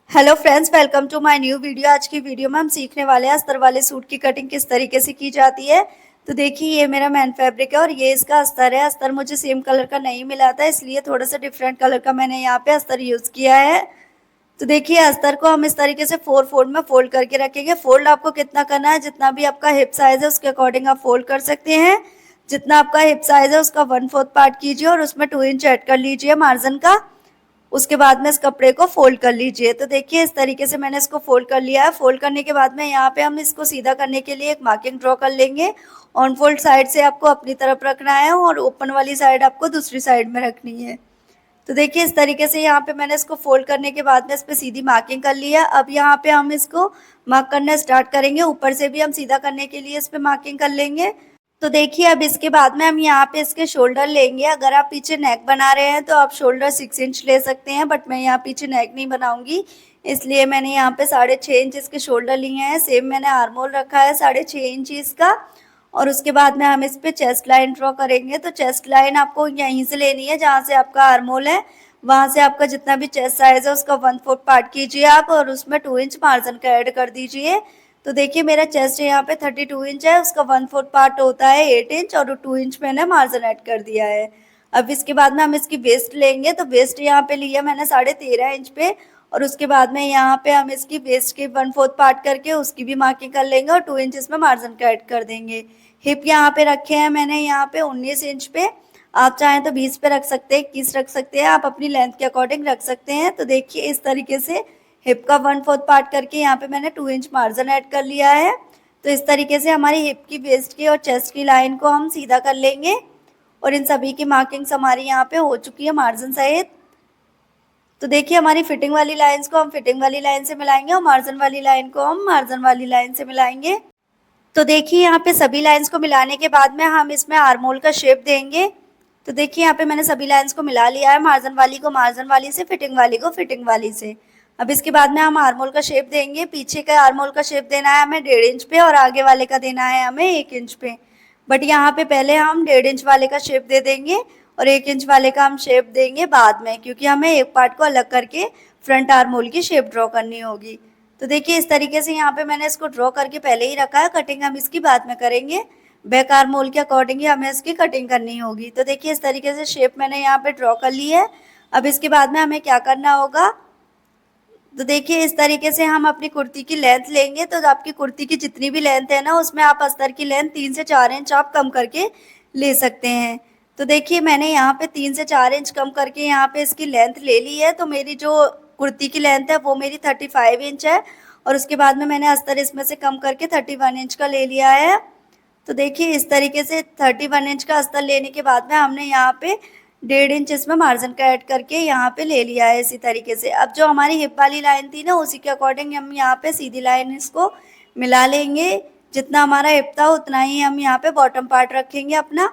Hello friends, welcome to my new video. आज की video में हम सीखने वाले हैं अस्तर वाले सूट की कटिंग किस तरीके से की जाती है। तो देखिए, ये मेरा मैन फैब्रिक है और ये इसका अस्तर है। अस्तर मुझे सेम कलर का नहीं मिला था, इसलिए थोड़ा सा डिफरेंट कलर का मैंने यहाँ पे अस्तर यूज़ किया है। तो देखिए, अस्तर को हम इस तरीके से 4 फोल्ड में फोल्ड करके रखेंगे। फोल्ड आपको कितना करना है, जितना भी आपका हिप साइज है उसके अकॉर्डिंग आप फोल्ड कर सकते हैं। जितना आपका हिप साइज है उसका 1/4 पार्ट कीजिए और उसमें 2 इंच ऐड कर लीजिए मार्जिन का। उसके बाद में इस कपड़े को फोल्ड कर लीजिए। तो देखिए, इस तरीके से मैंने इसको फोल्ड कर लिया है। फोल्ड करने के बाद में यहाँ पे हम इसको सीधा करने के लिए एक मार्किंग ड्रॉ कर लेंगे। ऑन फोल्ड साइड से आपको अपनी तरफ रखना है और ओपन वाली साइड आपको दूसरी साइड में रखनी है। तो देखिए, इस तरीके से यहाँ पे मैंने इसको फोल्ड करने के बाद में इस पर सीधी मार्किंग कर लिया। अब यहाँ पे हम इसको मार्क करना स्टार्ट करेंगे। ऊपर से भी हम सीधा करने के लिए इस पे मार्किंग कर लेंगे। तो देखिए, अब इसके बाद में हम यहाँ पे इसके शोल्डर लेंगे। अगर आप पीछे नेक बना रहे हैं तो आप शोल्डर 6 इंच ले सकते हैं, बट मैं यहाँ पीछे नेक नहीं बनाऊंगी, इसलिए मैंने यहाँ पे 6.5 इंच इसके शोल्डर लिए हैं। सेम मैंने आर्म होल रखा है 6.5 इंच इसका। और उसके बाद में हम इस पे चेस्ट लाइन ड्रॉ करेंगे। तो चेस्ट लाइन आपको यहीं से लेनी है जहाँ से आपका आर्म होल है। वहाँ से आपका जितना भी चेस्ट साइज है उसका 1/4 पार्ट कीजिए आप और उसमें 2 इंच मार्जिन का ऐड कर दीजिए। तो देखिए, मेरा चेस्ट यहाँ पे 32 इंच है, उसका 1/4 पार्ट होता है 8 इंच और 2 इंच मैंने मार्जिन ऐड कर दिया है। अब इसके बाद में हम इसकी वेस्ट लेंगे। तो वेस्ट यहाँ पे लिया मैंने 13.5 इंच पे और उसके बाद में यहाँ पे हम इसकी वेस्ट की 1/4 पार्ट करके उसकी भी मार्किंग कर लेंगे और 2 इंच इसमें मार्जिन का ऐड कर देंगे। हिप यहाँ पे रखे हैं मैंने यहाँ पे 19 इंच पे। आप चाहें तो 20 पे रख सकते हैं, 21 रख सकते हैं, आप अपनी लेंथ के अकॉर्डिंग रख सकते हैं। तो देखिए, इस तरीके से हिप का 1/4 पार्ट करके यहाँ पे मैंने 2 इंच मार्जिन ऐड कर लिया है। तो इस तरीके से हमारी हिप की, वेस्ट की और चेस्ट की लाइन को हम सीधा कर लेंगे और इन सभी की मार्किंग्स हमारी यहाँ पे हो चुकी है मार्जिन सहित। तो देखिए, हमारी फिटिंग वाली लाइंस को हम फिटिंग वाली लाइन से मिलाएंगे और मार्जिन वाली लाइन को हम मार्जिन वाली लाइन से मिलाएंगे। तो देखिए, यहाँ पे सभी लाइंस को मिलाने के बाद में हम इसमें आर्म होल का शेप देंगे। तो देखिए, यहाँ पे मैंने सभी लाइंस को मिला लिया है, मार्जिन वाली को मार्जिन वाली से, फिटिंग वाली को फिटिंग वाली से। अब इसके बाद में हम आर्म होल का शेप देंगे। पीछे का आर्म होल का शेप देना है हमें 1.5 इंच पे और आगे वाले का देना है हमें 1 इंच पे। बट यहाँ पे पहले हम 1.5 इंच वाले का शेप दे देंगे और 1 इंच वाले का हम शेप देंगे बाद में, क्योंकि हमें एक पार्ट को अलग करके फ्रंट आर्म होल की शेप ड्रॉ करनी होगी। तो देखिए, इस तरीके से यहाँ पे मैंने इसको ड्रॉ करके पहले ही रखा है। कटिंग हम इसकी बाद में करेंगे, बैक आर्म होल के अकॉर्डिंग ही हमें इसकी कटिंग करनी होगी। तो देखिए, इस तरीके से शेप मैंने यहाँ पे ड्रॉ कर ली है। अब इसके बाद में हमें क्या करना होगा, तो देखिए, इस तरीके से हम अपनी कुर्ती की लेंथ लेंगे। तो आपकी कुर्ती की जितनी भी लेंथ है ना, उसमें आप अस्तर की लेंथ 3 से 4 इंच आप कम करके ले सकते हैं। तो देखिए, मैंने यहाँ पे 3 से 4 इंच कम करके यहाँ पे इसकी लेंथ ले ली है। तो मेरी जो कुर्ती की लेंथ है वो मेरी 35 इंच है और उसके बाद में मैंने अस्तर इसमें से कम करके 31 इंच का ले लिया है। तो देखिए, इस तरीके से 31 इंच का अस्तर लेने के बाद में हमने यहाँ पे 1.5 इंच इसमें मार्जिन का ऐड करके यहाँ पे ले लिया है इसी तरीके से। अब जो हमारी हिप वाली लाइन थी ना, उसी के अकॉर्डिंग हम यहाँ पे सीधी लाइन इसको मिला लेंगे। जितना हमारा हिप था उतना ही हम यहाँ पे बॉटम पार्ट रखेंगे अपना।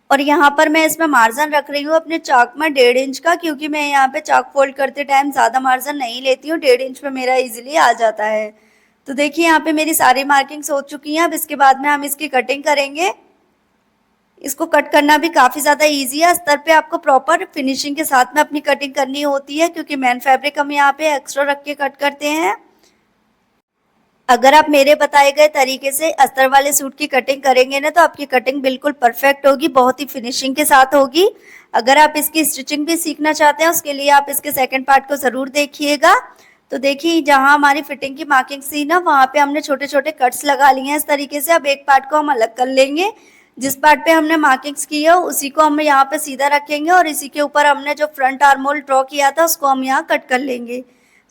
और यहाँ पर मैं इसमें मार्जिन रख रही हूँ अपने चाक में 1.5 इंच का, क्योंकि मैं यहाँ पे चाक फोल्ड करते टाइम ज़्यादा मार्जिन नहीं लेती हूँ। 1.5 इंच पे मेरा इजीली आ जाता है। तो देखिए, यहाँ पे मेरी सारी मार्किंग्स हो चुकी हैं। अब इसके बाद में हम इसकी कटिंग करेंगे। इसको कट करना भी काफ़ी ज़्यादा इजी है। अस्तर पे आपको प्रॉपर फिनिशिंग के साथ में अपनी कटिंग करनी होती है, क्योंकि मैन फैब्रिक हम यहाँ पे एक्स्ट्रा रख के कट करते हैं। अगर आप मेरे बताए गए तरीके से अस्तर वाले सूट की कटिंग करेंगे ना, तो आपकी कटिंग बिल्कुल परफेक्ट होगी, बहुत ही फिनिशिंग के साथ होगी। अगर आप इसकी स्टिचिंग भी सीखना चाहते हैं, उसके लिए आप इसके सेकंड पार्ट को ज़रूर देखिएगा। तो देखिए, जहाँ हमारी फिटिंग की मार्किंग थी ना, वहाँ पे हमने छोटे छोटे कट्स लगा लिए हैं इस तरीके से। अब एक पार्ट को हम अलग कर लेंगे। जिस पार्ट पे हमने मार्किंग्स की है उसी को हम यहाँ पे सीधा रखेंगे और इसी के ऊपर हमने जो फ्रंट आर्म होल ड्रॉ किया था उसको हम यहाँ कट कर लेंगे।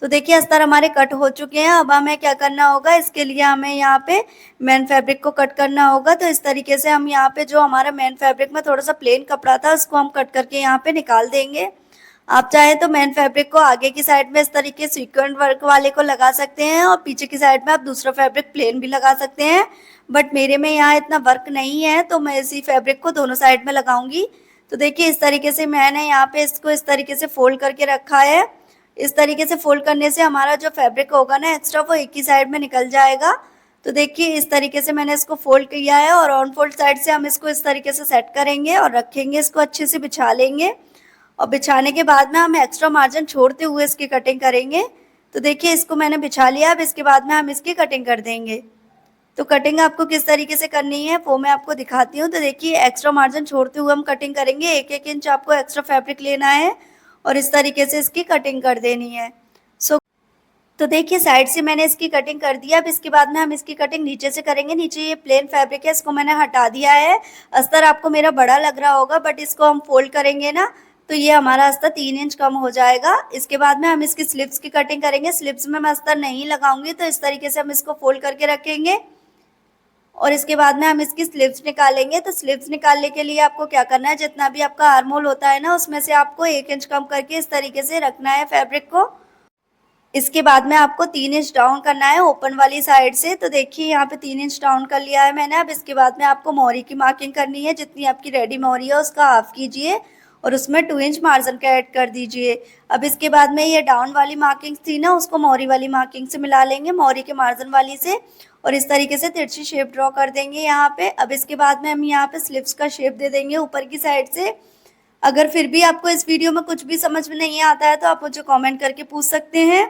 तो देखिए, अस्तर हमारे कट हो चुके हैं। अब हमें क्या करना होगा, इसके लिए हमें यहाँ पे मैन फैब्रिक को कट करना होगा। तो इस तरीके से हम यहाँ पे जो हमारा मैन फैब्रिक में थोड़ा सा प्लेन कपड़ा था उसको हम कट करके यहाँ पे निकाल देंगे। आप चाहें तो मैन फैब्रिक को आगे की साइड में इस तरीके सीक्वेंट वर्क वाले को लगा सकते हैं और पीछे की साइड में आप दूसरा फैब्रिक प्लेन भी लगा सकते हैं। बट मेरे में यहाँ इतना वर्क नहीं है, तो मैं इसी फैब्रिक को दोनों साइड में लगाऊंगी। तो देखिए, इस तरीके से मैंने यहाँ पे इसको इस तरीके से फोल्ड करके रखा है। इस तरीके से फोल्ड करने से हमारा जो फैब्रिक होगा ना एक्स्ट्रा, वो एक ही साइड में निकल जाएगा। तो देखिए, इस तरीके से मैंने इसको फोल्ड किया है और ऑन फोल्ड साइड से हम इसको इस तरीके से सेट करेंगे और रखेंगे। इसको अच्छे से बिछा लेंगे और बिछाने के बाद में हम एक्स्ट्रा मार्जिन छोड़ते हुए इसकी कटिंग करेंगे। तो देखिए इसको मैंने बिछा लिया। अब इसके बाद में हम इसकी कटिंग कर देंगे। तो कटिंग आपको किस तरीके से करनी है वो मैं आपको दिखाती हूँ। तो देखिए एक्स्ट्रा मार्जिन छोड़ते हुए हम कटिंग करेंगे। 1-1 इंच आपको एक्स्ट्रा फैब्रिक लेना है और इस तरीके से इसकी कटिंग कर देनी है। तो देखिए साइड से मैंने इसकी कटिंग कर दिया। अब इसके बाद में हम इसकी कटिंग नीचे से करेंगे। नीचे ये प्लेन फैब्रिक है, इसको मैंने हटा दिया है। अस्तर आपको मेरा बड़ा लग रहा होगा, बट इसको हम फोल्ड करेंगे ना तो ये हमारा अस्तर 3 इंच कम हो जाएगा। इसके बाद में हम इसकी स्लिप्स की कटिंग करेंगे। स्लिप्स में मैं अस्तर नहीं लगाऊंगी, तो इस तरीके से हम इसको फोल्ड करके रखेंगे और इसके बाद में हम इसकी स्लिप्स निकालेंगे। तो स्लिप्स निकालने के लिए आपको क्या करना है, जितना भी आपका आर्म होल होता है ना, उसमें से आपको 1 इंच कम करके इस तरीके से रखना है फैब्रिक को। इसके बाद में आपको 3 इंच डाउन करना है ओपन वाली साइड से। तो देखिए यहाँ पे 3 इंच डाउन कर लिया है मैंने। अब इसके बाद में आपको मोहरी की मार्किंग करनी है। जितनी आपकी रेडी मोहरी है उसका हाफ कीजिए और उसमें 2 इंच मार्जिन का ऐड कर दीजिए। अब इसके बाद में ये डाउन वाली मार्किंग थी ना, उसको मोहरी वाली मार्किंग से मिला लेंगे, मोहरी के मार्जिन वाली से, और इस तरीके से तिरछी शेप ड्रॉ कर देंगे यहाँ पे। अब इसके बाद में हम यहाँ पे स्लिप्स का शेप दे देंगे ऊपर की साइड से। अगर फिर भी आपको इस वीडियो में कुछ भी समझ में नहीं आता है तो आप मुझे कमेंट करके पूछ सकते हैं।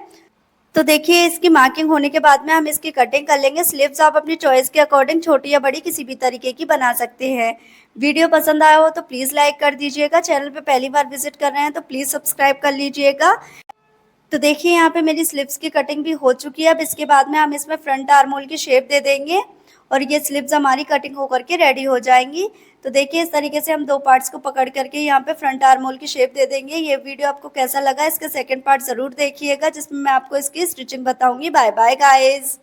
तो देखिए इसकी मार्किंग होने के बाद में हम इसकी कटिंग कर लेंगे। स्लीव्स आप अपनी चॉइस के अकॉर्डिंग छोटी या बड़ी किसी भी तरीके की बना सकते हैं। वीडियो पसंद आया हो तो प्लीज़ लाइक कर दीजिएगा। चैनल पे पहली बार विजिट कर रहे हैं तो प्लीज़ सब्सक्राइब कर लीजिएगा। तो देखिए यहाँ पे मेरी स्लीव्स की कटिंग भी हो चुकी है। अब इसके बाद में हम इसमें फ्रंट आर्म होल की शेप दे देंगे और ये स्लीव्स हमारी कटिंग होकर के रेडी हो जाएंगी। तो देखिए इस तरीके से हम 2 पार्ट्स को पकड़ करके यहाँ पे फ्रंट आर्म होल की शेप दे देंगे। ये वीडियो आपको कैसा लगा, इसका सेकंड पार्ट ज़रूर देखिएगा जिसमें मैं आपको इसकी स्टिचिंग बताऊंगी। Bye bye guys.